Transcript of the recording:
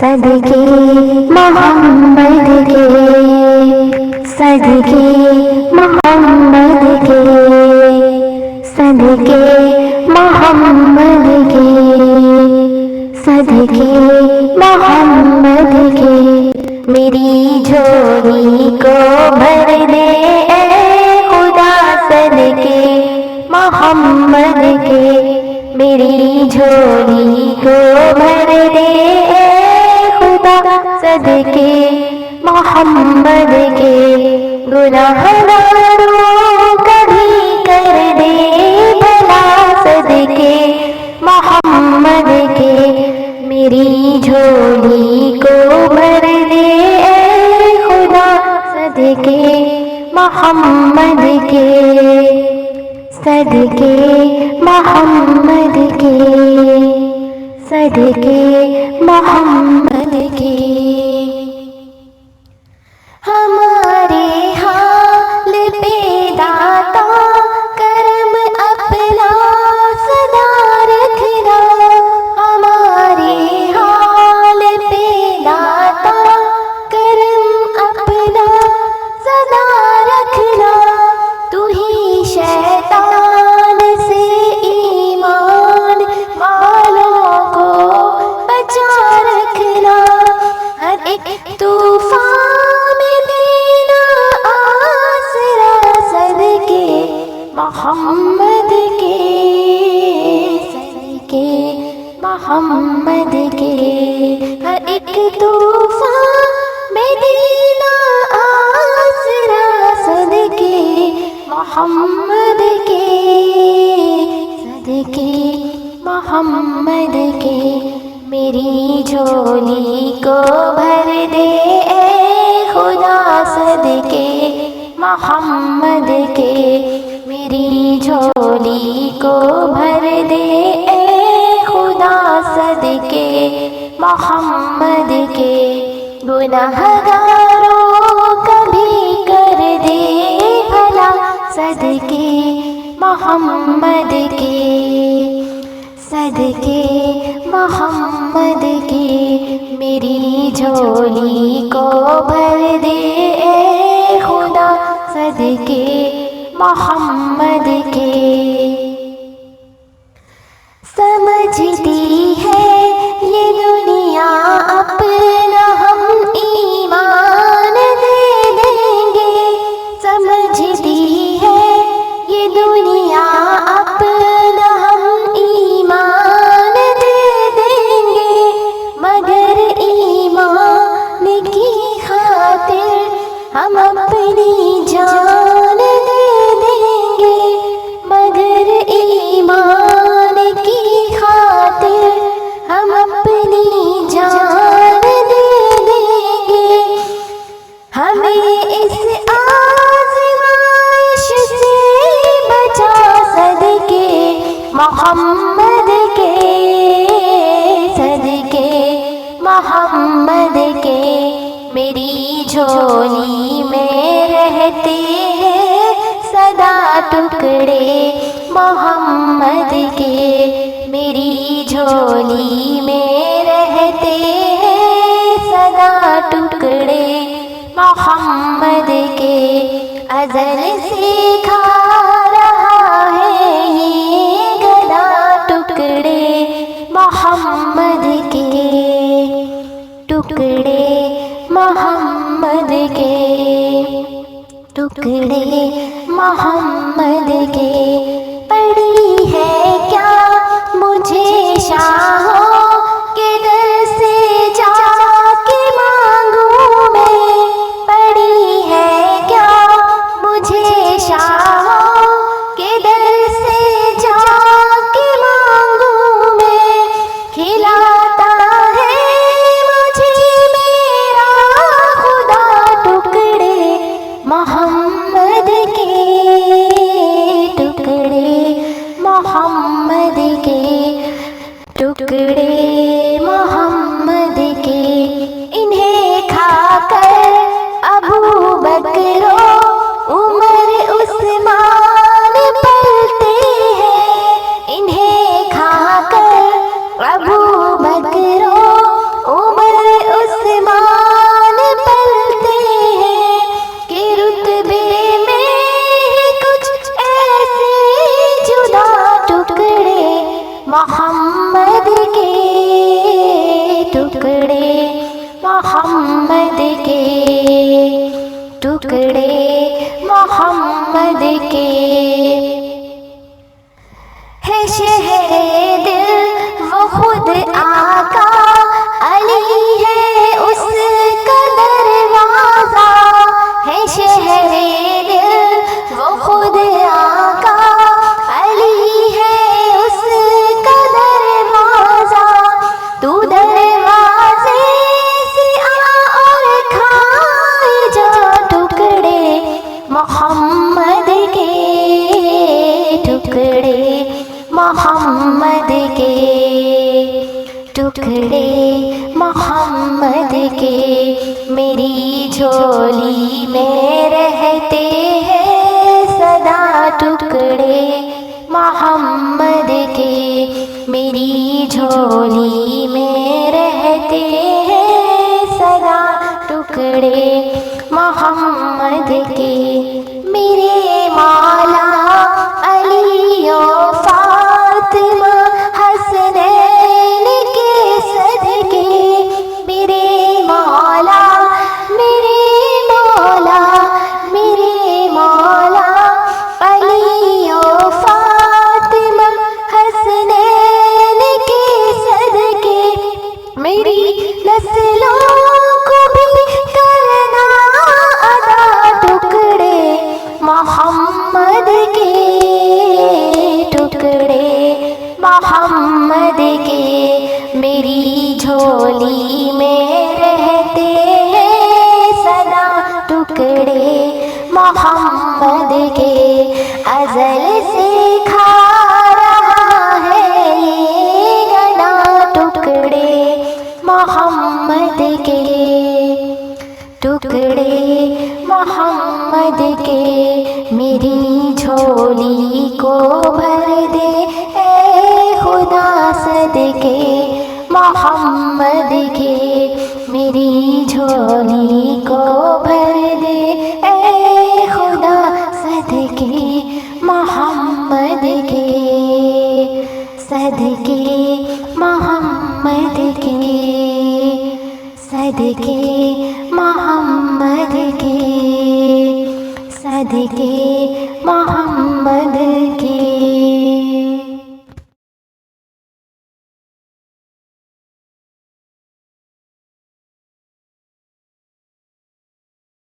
صدقے محمد کے، صدقے محمد کے، صدقے محمد کے، صدقے محمد کے، میری جھولی کو بھر دے اے خدا صدقے محمد کے، میری جھولی کو بھر دے اے خدا صدقے محمد کے، گناہگاروں کا بھی کر دے بھلا صدقے محمد کے، میری جھولی کو بھر دے اے خدا صدقے محمد کے، صدقے محمد کے، صدقے محمد کے، ہمارے حال پہ داتا کرم اپنا سدا رکھنا، ہمارے حال پہ داتا کرم اپنا سدا رکھنا، تو ہی شیطان سے ایمان والوں کو بچا رکھنا، ہر ایک طوفان میں دینا آسرا صدقے محمد کے، صدقے محمد کے، ہر ایک طوفان میں دینا آسرا صدقے محمد کے، صدقے محمد کے، میری جھولی کو بھر دے اے خدا صدقے محمد کے، میری جھولی کو بھر دے اے خدا صدقے محمد کے، گناہگاروں کا بھی کر دے بھلا صدقے محمد کے، صدقے محمد کے، میری جھولی کو بھر دے اے خدا صدقے محمد کے، سمجھتی ہے یہ دنیا اپنا ہم ایمان دے دیں گے، سمجھتی ہے یہ دنیا اپنا ہم ایمان دے دیں گے، مگر ایمان کی خاطر ہم اپنی جان دے دیں گے، مگر ایمان کی خاطر ہم اپنی جان دے دیں گے، ہمیں اس آزمائش سے بچا صدقے محمد کے، صدقے محمد کے، میری جھولی میں رہتے ہیں سدا ٹکڑے محمد کے، میری جھولی میں رہتے ہیں سدا ٹکڑے محمد کے، ازل سے کھا رہا ہے یہ گدا ٹکڑے محمد کے، ٹکڑے محمد کے، ٹکڑے محمد کے، پڑی ہے کیا مجھے شاہوں کے در سے جا کے مانگوں میں، پڑی ہے کیا مجھے شاہوں کے در سے جا کے مانگوں میں، کھلاتا ہے مجھے میرا خدا ٹکڑے محمد کے، ٹکڑے محمد کے، ٹکڑے ٹکڑے محمد کے ہے شہر دل وہ خود آقا علی ہے اس کا دروازہ ہے شہر دل وہ خود آقا علی ہے اس کا دروازہ تو دروازے سے آ اور کھائے جا ٹکڑے محمد کے ٹکڑے محمد کے ٹکڑے محمد کے میری جھولی میں رہتے ہیں سدا ٹکڑے محمد کے میری جھولی میں رہتے ہیں سدا ٹکڑے محمد کے میرے مولا علی و فاطمہ حسنین کے صدقے میرے مولا علی و فاطمہ حسنین کے صدقے میری نسلوں کو بھی کرنا ادا ٹکڑے محمد کے ٹکڑے محمد کے میری جھولی میں رہتے ہیں سدا ٹکڑے محمد کے ازل سے کھا رہا ہے یہ گنا ٹکڑے محمد کے ٹکڑے محمد کے میری جھولی کو بھر دے اے خدا صدقے محمد کے میری جھولی کو بھر دے اے خدا صدقے محمد کے صدقے محمد کے صدقے محمد کے صدقے محمد